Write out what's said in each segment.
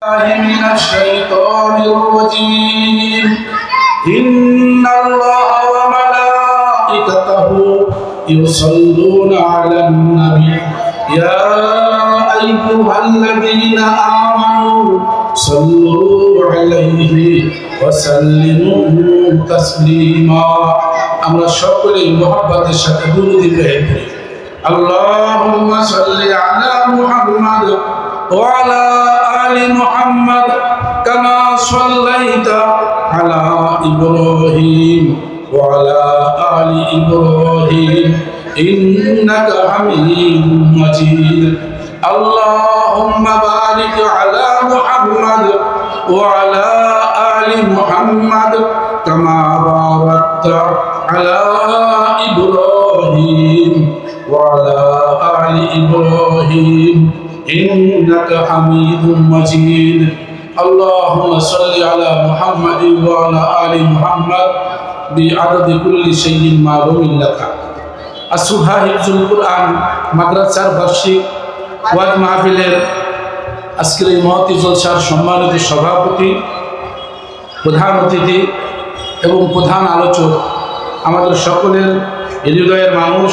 من الشيطان الرجيم إن الله وملائكته يصلون على النبي يا أيها الذين آمنوا صلوا عليه وسلموا تسليما আমরা সকলেই মুহাব্বতের সাথে দুরূদ ইব্রাহিম পড়ি আল্লাহুম্মা সাল্লি আলা মুহাম্মাদ ওয়া আলা আলি মুহাম্মাদ কামা সাল্লাইতা আলা ইব্রাহিম ওয়া আলা আলি ইব্রাহিম ইন্নাকা হামিদুম মাজিদ আল্লাহুম্মা বারিক আলা মুহাম্মাদ ওয়া আলা আলি মুহাম্মাদ কামা বারাকতা على إبراهيم وعلى آل إبراهيم إنك حميد مجيد اللهم صل على محمد وعلى آل محمد بعدد كل شيء معلوم لك আসুহা হিফজুল কুরআন মাদ্রাসার বার্ষিক ওয়াজ মাহফিলের আজকের এই মহতী জলসার সম্মানিত সভাপতি প্রধান অতিথি এবং প্রধান আলোচক আমাদের সকলের হৃদয়ের মানুষ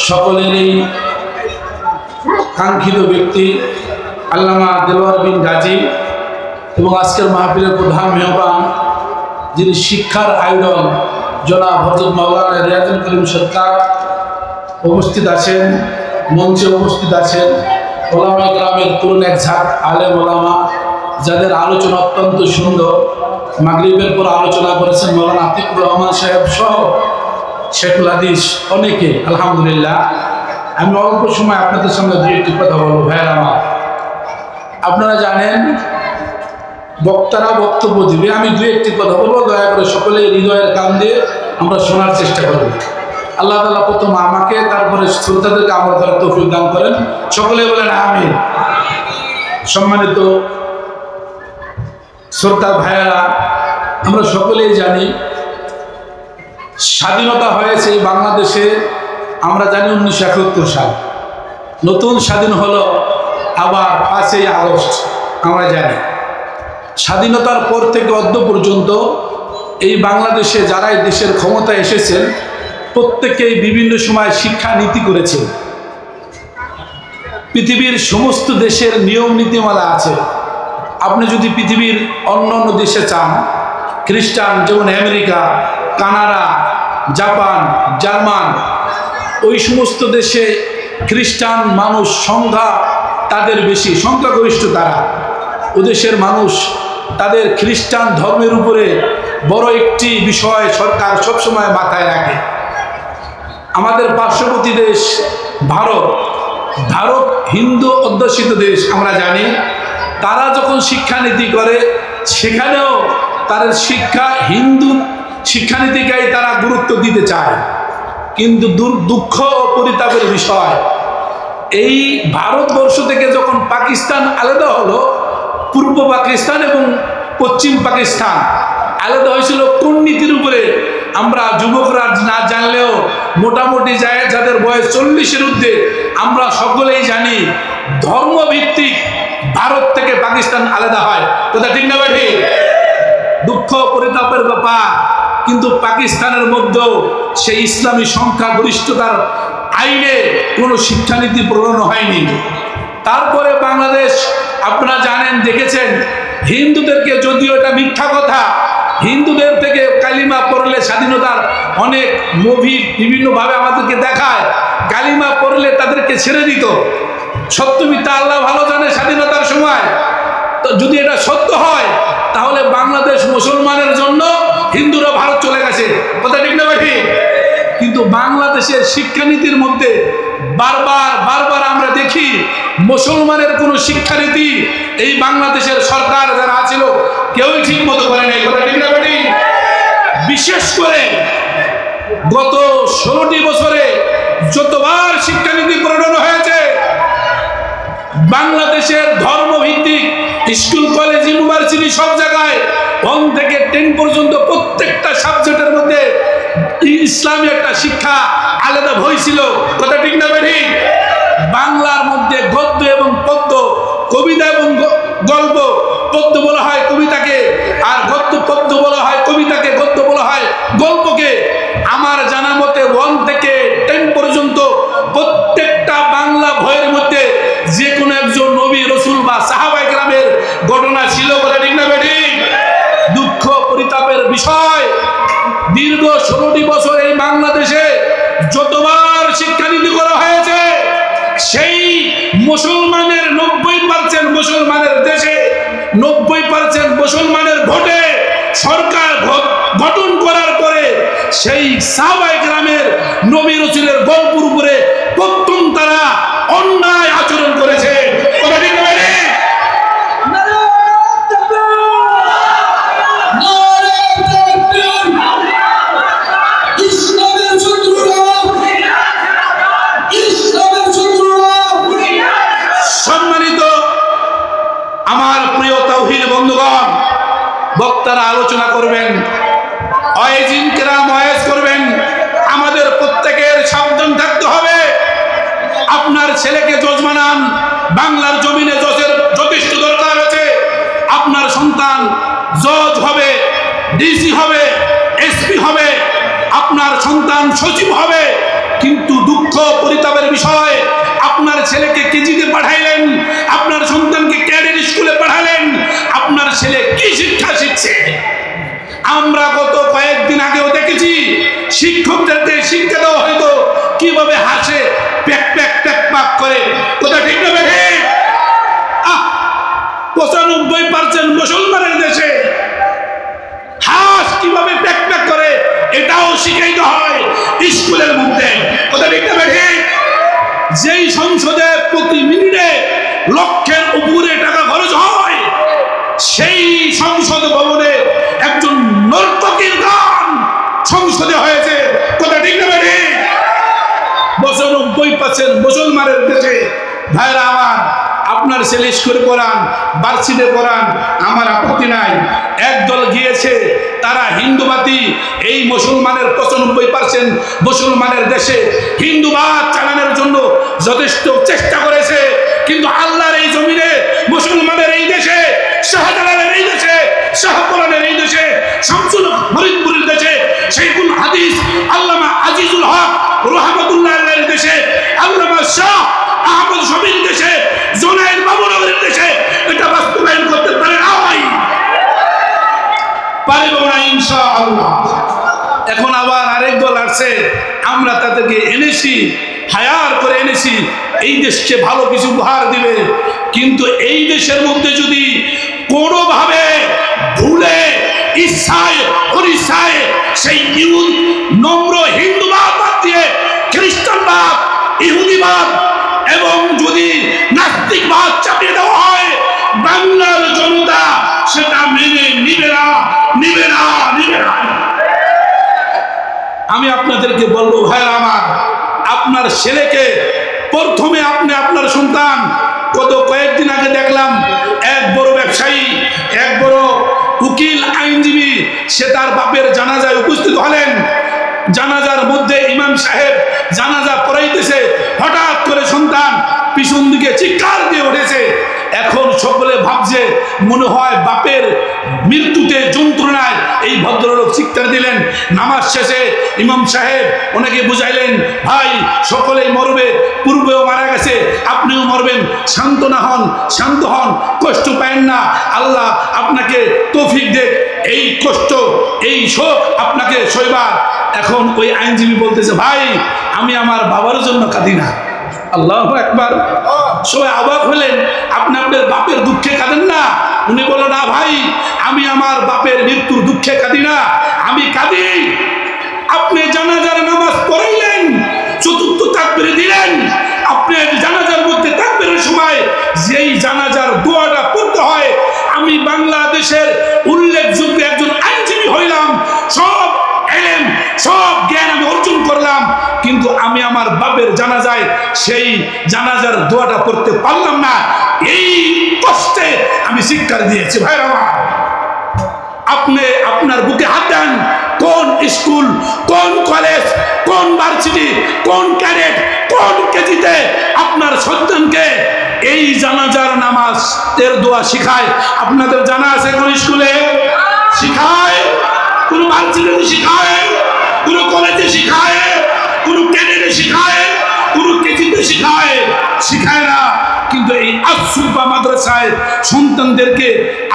সকলেরই কাঙ্ক্ষিত ব্যক্তি আল্লামা দেলোয়ার বিন গাজী এবং আজকের মাহফিলের প্রধান মেহমান যিনি শিক্ষার আইডল জনাব হযরত মাওলানা রিয়াজুল করিম সরকার উপস্থিত আছেন, মঞ্চে উপস্থিত আছেন ওলামা ইকরামের তরুণ এক ঝাঁক আলেম ওলামা যাদের আলোচনা অত্যন্ত সুন্দর। মাগরিবের পর আলোচনা করেছেন মাওলানা আতিকুর রহমান সাহেব সহ শেখুল হাদিস অনেকে। আলহামদুলিল্লাহ, আমি অল্প সময় আপনাদের সঙ্গে দুই একটি কথা বলবো। ভাইয়ের আমার, আপনারা জানেন বক্তারা বক্তব্য দিবে, আমি দুই একটি কথা বলবো, দয়া করে সকলে হৃদয়ের কান দিয়ে আমরা শোনার চেষ্টা করব। আল্লাহ তাআলা প্রথম আমাকে তারপরে শ্রোতাদেরকে আমল করার তৌফিক দান করেন, সকলে বলেন আমিন। সম্মানিত শ্রোতা ভাইয়েরা, আমরা সকলেই জানি স্বাধীনতা হয়েছে বাংলাদেশে, আমরা জানি 1971 সাল, নতুন স্বাধীন হলো আবার 5ই আগস্ট। আমরা জানি স্বাধীনতার পর থেকে অদ্য পর্যন্ত এই বাংলাদেশে যারা এই দেশের ক্ষমতায় এসেছেন প্রত্যেকেই বিভিন্ন সময় শিক্ষা নীতি করেছেন। পৃথিবীর সমস্ত দেশের নিয়ম নীতিমালা আছে। আপনি যদি পৃথিবীর অন্য অন্য দেশে চান, খ্রিস্টান যেমন আমেরিকা, কানাডা, জাপান, জার্মান, ওই সমস্ত দেশে খ্রিস্টান মানুষ সংখ্যা তাদের বেশি, সংখ্যাগরিষ্ঠ তারা। ও দেশের মানুষ তাদের খ্রিস্টান ধর্মের উপরে বড় একটি বিষয় সরকার সবসময় মাথায় রাখে। আমাদের পার্শ্ববর্তী দেশ ভারত, ভারত হিন্দু অধ্যুষিত দেশ, আমরা জানি। তারা যখন শিক্ষানীতি করে সেখানেও তার শিক্ষা হিন্দু শিক্ষানীতিকেই তারা গুরুত্ব দিতে চায়। কিন্তু দুঃখ ও পরিতাপের বিষয়, এই ভারতবর্ষ থেকে যখন পাকিস্তান আলাদা হলো, পূর্ব পাকিস্তান এবং পশ্চিম পাকিস্তান আলাদা হয়েছিল কোন নীতির উপরে আমরা যুবকরা না জানলেও মোটামুটি যায় যাদের বয়স 40-এর ঊর্ধ্বে আমরা সকলেই জানি ধর্মভিত্তিক ভারত থেকে পাকিস্তান আলাদা হয়। কথা ঠিক না ভাই? দুঃখ পরিতাপের ব্যাপার। কিন্তু পাকিস্তানের মধ্যেও সেই ইসলামী সংখ্যাগরিষ্ঠতার আইনে কোনো শিক্ষানীতি প্রণয়ন হয়নি। তারপরে বাংলাদেশ, আপনারা জানেন, দেখেছেন হিন্দুদেরকে, যদিও এটা মিথ্যা কথা, হিন্দুদের থেকে কালিমা পড়লে স্বাধীনতার অনেক মুভি বিভিন্নভাবে আমাদেরকে দেখায়, কালিমা পড়লে তাদেরকে ছেড়ে দিত। সত্য মিথ্যা আল্লাহ ভালো জানে। স্বাধীনতার সময় তো যদি এটা সত্য হয় তাহলে বাংলাদেশ মুসলমানের জন্য, হিন্দুরা ভারত চলে গেছে। কথা ঠিক না ভাই? কিন্তু বাংলাদেশের শিক্ষানীতির মধ্যে বারবার আমরা দেখি মুসলমানের কোনো শিক্ষানীতি এই বাংলাদেশের সরকার যারা ছিল কেউই ঠিক মতো করে নাই। কথা ঠিক না ভাই? বিশেষ করে গত 16টি বছরে যতবার শিক্ষানীতি প্রণয়ন হয়েছে, বাংলাদেশের ধর্মভিত্তিক স্কুল, কলেজ, ইউনিভার্সিটি সব জায়গায় 1 থেকে 10 পর্যন্ত প্রত্যেকটা সাবজেক্টের মধ্যে ইসলামী একটা শিক্ষা আলাদা হয়েছিল। কথা ঠিক না ভাই? বাংলার মধ্যে গদ্য এবং পদ্য, কবিতা এবং গল্প, পদ্য বলা হয় কবিতাকে, আর পদ্য বলা হয় কবিতাকে, গদ্য বলা হয় গল্পকে। আমার জানা মতে 1 থেকে 10 পর্যন্ত প্রত্যেকটা বাংলা বইয়ের মধ্যে যে কোনো একজন নবী, রসুল বা সাহাবায়ে কেরামের ঘটনা ছিল। বলে ঠিক না বেঠিক? দুঃখ পরিতাপের বিষয়, দীর্ঘ 16টি বছর এই বাংলাদেশে যতবার শিক্ষানীতি করা হয়েছে, সেই মুসলমানের 90% মুসলমানের দেশে 90% মুসলমানের ভোটে সরকার গঠন করার পরে সেই সাহাবায়ে কেরামের নবী রাসূলের গল্পের উপরে প্রথম তারা অন্যায় আচরণ করেছে। কথা ঠিক না? আমার প্রিয় তাওহীদ বন্ধুগণ, বক্তারা আলোচনা করবেন, ওয়াইজিন কেরাম ওয়াজ করবেন। আমাদের প্রত্যেকের সাবধান থাকতে হবে। আপনার ছেলেকে জজ বানান, বাংলার জমিনে জজের যথেষ্ট দরকার আছে। আপনার সন্তান জজ হবে, ডিসি হবে, এসপি হবে, আপনার সন্তান সচিব হবে। কিন্তু দুঃখ পরিতাপের বিষয়, আপনার ছেলেকে কেজিতে পাঠাইলেন, আপনার সন্তানকে ক্যাডেট স্কুলে পাঠালেন, আপনার ছেলে কি শিক্ষা শিখছে? আমরা গত কয়েকদিন আগেও দেখেছি শিক্ষকদেরকে শিক্ষা দেওয়া হয়তো কিভাবে হাসে, প্যাক প্যাক প্যাক প্যাক করে। কথা ঠিক না বেঠে? 95% মুসলমানের দেশে হাস কিভাবে প্যাক প্যাক করে এটাও শিখাইতে হয় স্কুলের মধ্যে। কথা ঠিক না বেঠে? যেই সংসদে প্রতি মিনিটে লক্ষের উপরে টাকা খরচ হয়, সেই সংসদ ভবনে একজন নর্তকীর গান সংসদে হয়েছে। কথা ঠিক না বেঠে? 95% মুসলমানের দেশে। ভাইরা আমার, আপনার ছেলে স্কুলে পড়ান, ভার্সিটিতে পড়ান, আমার আপত্তি নাই। একদল গিয়েছে, তারা হিন্দুবাদী, এই মুসলমানের 95% মুসলমানের দেশে হিন্দুবাদ চালানোর জন্য যথেষ্ট চেষ্টা করেছে। কিন্তু আল্লাহর এই জমিনে, মুসলমানের এই দেশে, শাহজালালের এই দেশে, শাহপুরানের এই দেশে, শামসুল ফরিদপুরের দেশে, শাইখুল হাদিস আল্লামা আজিজুল হক রহমাতুল্লাহর দেশে, আল্লামা শাহ আহমদ শফির দেশে, জুনায়েদ বাবুনগরের দেশে এটা বাস্তবায়ন করতে পারে নাই, পারব না ইনশাআল্লাহ। এখন আবার আরেক দল আসছে, আমরা তাদেরকে এনেছি, হায়ার করে এনেছি, এই দেশকে ভালো কিছু উপহার দিবে। কিন্তু এই দেশের মধ্যে যদি কোনোভাবে ভুলে ইচ্ছায় অনিচ্ছায় সেই নম্র হিন্দুবাদ বাদ দিয়ে খ্রিস্টানবাদ, ইহুদিবাদ এবং যদি নাস্তিকবাদ চাপিয়ে দেওয়া হয়, বাংলার জনতা সেটা মেনে নিবে না, নিবে না, নিবে না। আমি আপনাদেরকে বলবো, ভাইরা আমার, আপনার ছেলেকে প্রথমে আপনি আপনার সন্তান, কয়েকদিন আগে দেখলাম এক বড় ব্যবসায়ী, এক বড় উকিল, আইনজীবী, সে তার বাপের জানাজায় উপস্থিত হলেন। জানাজার মধ্যে ইমাম সাহেব জানাজা পড়াইতেছে, হঠাৎ করে সন্তান পিছন দিকে চিৎকার দিয়ে উঠেছে। এখন সকলে ভাবছে মনে হয় বাপের মৃত্যুতে যন্ত্রণায় এই ভদ্রলোক চিৎকার দিলেন। নামাজ শেষে ইমাম সাহেব ওনাকে বুঝাইলেন, ভাই সকলেই মরবে, পূর্বেও মারা গেছে, আপনিও মরবেন, শান্ত না হন, শান্ত হন, কষ্ট পায়েন না, আল্লাহ আপনাকে তৌফিক দেখ, এই কষ্ট এই শোক আপনাকে সইবার। এখন ওই আইনজীবী বলতেছে, ভাই আমি আমার বাবার জন্য কাঁদি না। আল্লাহু আকবার। সবাই অবাক হলেন, আপনি আপনার বাপের দুঃখে কাঁদেন না? উনি বললেন, না ভাই, আমি আমার বাপের মৃত্যুর দুঃখে কাঁদি না, আমি কাঁদি আপনি জানাজার নামাজ পড়াইলেন, চতুর্থ তাকবীর দিলেন, আপনি জানাজার মধ্যে তাকবীরের সময় যেই জানাজার দোয়াটা পড়তে হয়, আমি বাংলাদেশের উল্লেখযোগ্য একজন আইনজীবী হইলাম, সব এলেম সব জ্ঞান আমি অর্জন করলাম, কিন্তু আমি আমার বাপের জানাজায় সেই জানাজার দোয়াটা পড়তে পারলাম না। এই কষ্টে আমি শিক্ষা দিয়েছি। ভাইরা আমার, আপনি আপনার বুকে হাত দেন, কোন স্কুল, কোন কলেজ, কোন ভার্সিটি, কোন ক্যাডেট, কোন কেজিতে আপনার সন্তানকে এই জানাজার নামাজ এর দোয়া শিখায়। আপনাদের জানা আছে কোন স্কুলে শিখায়, কোন ভার্সিটিতে শিখায়, কোন কলেজে শিখায়, কোন ক্যাডেটে শিখায়, কোন কেজিতে শিখায়? শিখায় না। কিন্তু এই আসুফা মাদ্রাসায় সন্তানদেরকে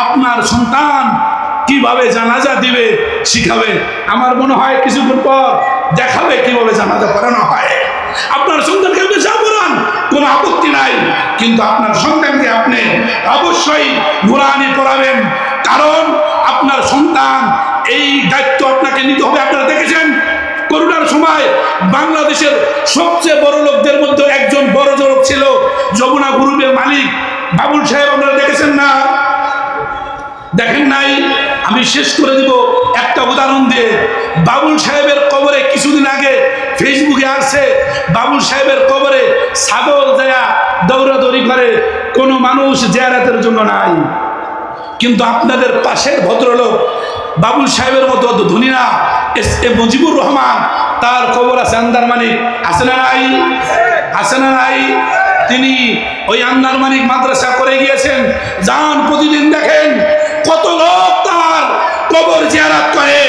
আপনার সন্তান কিভাবে জানাজা দিবে শিখাবে। আমার মনে হয় কিছুক্ষণ পর দেখাবে কিভাবে জানাজা পড়ানো হয়। আপনার সন্তানকে বেশা পড়ান, কোনো আপত্তি নাই, কিন্তু আপনার সন্তানকে আপনি অবশ্যই নুরানি পড়াবেন, কারণ আপনার সন্তান এই দায়িত্ব আপনাকে নিতে হবে। আপনারা দেখেছেন করোনার সময় বাংলাদেশের সবচেয়ে বড় লোকদের মধ্যে একজন বড় লোক ছিল যমুনা গ্রুপের মালিক বাবুল সাহেব। আপনারা দেখেছেন না? দেখেন নাই? আমি শেষ করে দিব একটা উদাহরণ দিয়ে। বাবুল সাহেবের কবরে কিছুদিন আগে ফেসবুকে আসছে, বাবুল সাহেবের কবরে ছাগল দেয়া দৌড়াদৌড়ি করে, কোনো মানুষ জিয়ারতের জন্য নাই। কিন্তু আপনাদের পাশের ভদ্রলোক বাবুল সাহেবের মতো ধনী না, মুজিবুর রহমান, তার কবর আছে আন্দারমানিক, আছে না নাই? আছে না নাই? তিনি ওই আন্দারমানিক মাদ্রাসা করে গিয়েছেন। যান, প্রতিদিন দেখেন কত লোক তার কবর জিয়ারত করে।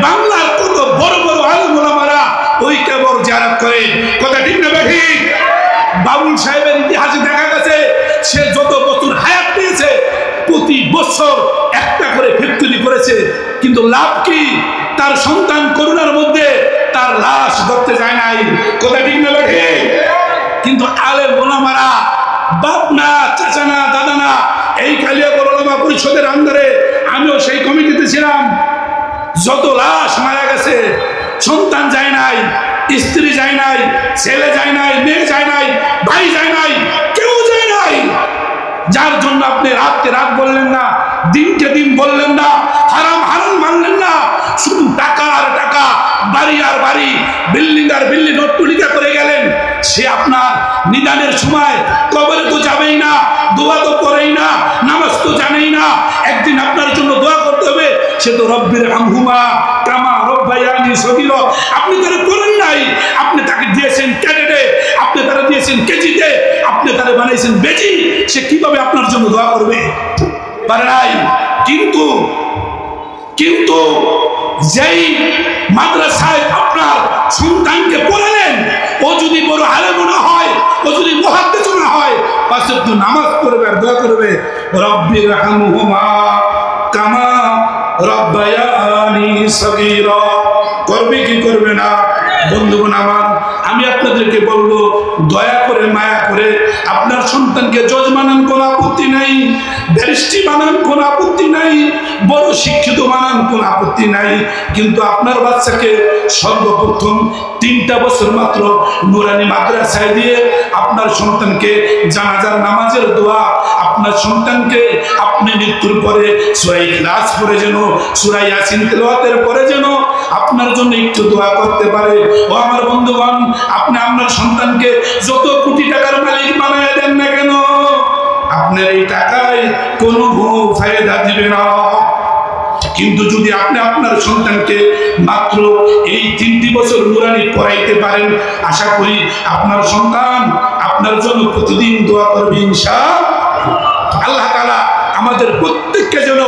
বাংলার কত বড় বড় আলেম ওলামারা ওই কবর জিয়ারত করে। কথা ঠিক না ঠিক? বাবুল সাহেবের ইতিহাসে দেখা গেছে সে যত বছর হায়াত পেয়েছে প্রতি বছর একটা করে ফ্যাক্টরি করেছে, কিন্তু লাভ কি? তার সন্তান করোনার মধ্যে তার লাশ ধরতে যায় নাই। কথা ঠিক না ঠিক? কিন্তু আলেম ওলামারা, বাপ না, চাচা না, দাদা না, এই কালিয়াকৈর ওলামা পরিষদের আন্ডারে আমিও সেই কমিটিতে ছিলাম। যত লাশ মারা গেছে, সন্তান যায় নাই, স্ত্রী যায় নাই, ছেলে যায় নাই, মেয়ে যায় নাই, ভাই যায় নাই, কেউ যায় নাই। যার জন্য আপনি রাতকে রাত বললেন না, দিনকে দিন বললেন না, হারাম হারাম মানলেন না, শুধু টাকা আর টাকা, বাড়ি আর বাড়ি, বিল্ডিং আর বিল্ডিং অট্টালিকা করে গেলেন। সে আপনার নিদানের সময় কবরে তো যাবেই না, দোয়া তো করেই না, নামাজ তো জানেই না। একদিন আপনার জন্য দোয়া করতে হবে, সে তো রব্বির হামহুমা কামা রব্বায়ানি সগীরা। আপনি তারা করেন নাই, আপনি তাকে দিয়েছেন ক্যাডেটে, আপনি তারা দিয়েছেন কেজিতে, আপনি তারা বানাইছেন বেজি। সে কিভাবে আপনার জন্য দোয়া করবে? পারে নাই। কিন্তু যেই মাদ্রাসায় আপনার সন্তানকে পড়ালেন, ও যদি বড় আলেম না হয়, ও যদি মুহাদ্দিস না হয়, পাঁচ ওয়াক্ত নামাজ পড়বে আর দোয়া করবে, রব্বির হামহুমা কামা রব্বায়ানি সগীরা। করবে কি করবে না? বন্ধুগণ আমার, আমি আপনাদেরকে বলবো, দয়া করে মায়া করে আপনার সন্তানকে জজ বানান, কোনো আপত্তি নাই, ব্যারিস্টার বানান, কোনো আপত্তি নাই, বড় শিক্ষিত বানান, কোনো আপত্তি নাই, কিন্তু আপনার বাচ্চাকে সর্বপ্রথম 3টা বছর মাত্র নুরানি মাদ্রাসায় দিয়ে আপনার সন্তানকে জানাজার নামাজের দোয়া, আপনার সন্তানকে আপনি মৃত্যুর পরে সূরা ইখলাস পড়ে যেন, সূরা ইয়াসিন তেলাওয়াতের পরে যেন আপনার জন্য একটু দোয়া করতে পারে। ও আমার বন্ধুগণ, আপনি আপনার সন্তানকে যত কোটি টাকার মালিক বানায় দেন না কেন, আপনার এই টাকায় কোনো ফায়দা দিবে না। কিন্তু যদি আপনি আপনার সন্তানকে মাত্র এই 3টি বছর নুরানি পড়াইতে পারেন, আশা করি আপনার সন্তান আপনার জন্য প্রতিদিন দোয়া করবে ইনশাআল্লাহ। আল্লাহ তাআলা আমাদের প্রত্যেককে যেন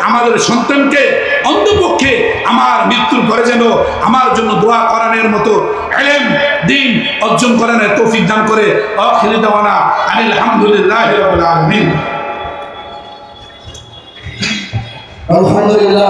আমাদের সন্তানকে অন্তপক্ষে আমার মৃত্যুর পরে যেন আমার জন্য দোয়া করানোর মতো ইলম দ্বীন অর্জন করানোর তৌফিক দান করে। আখির দাওয়ানা আলহামদুলিল্লাহি রাব্বিল আলামিন। আলহামদুলিল্লাহ।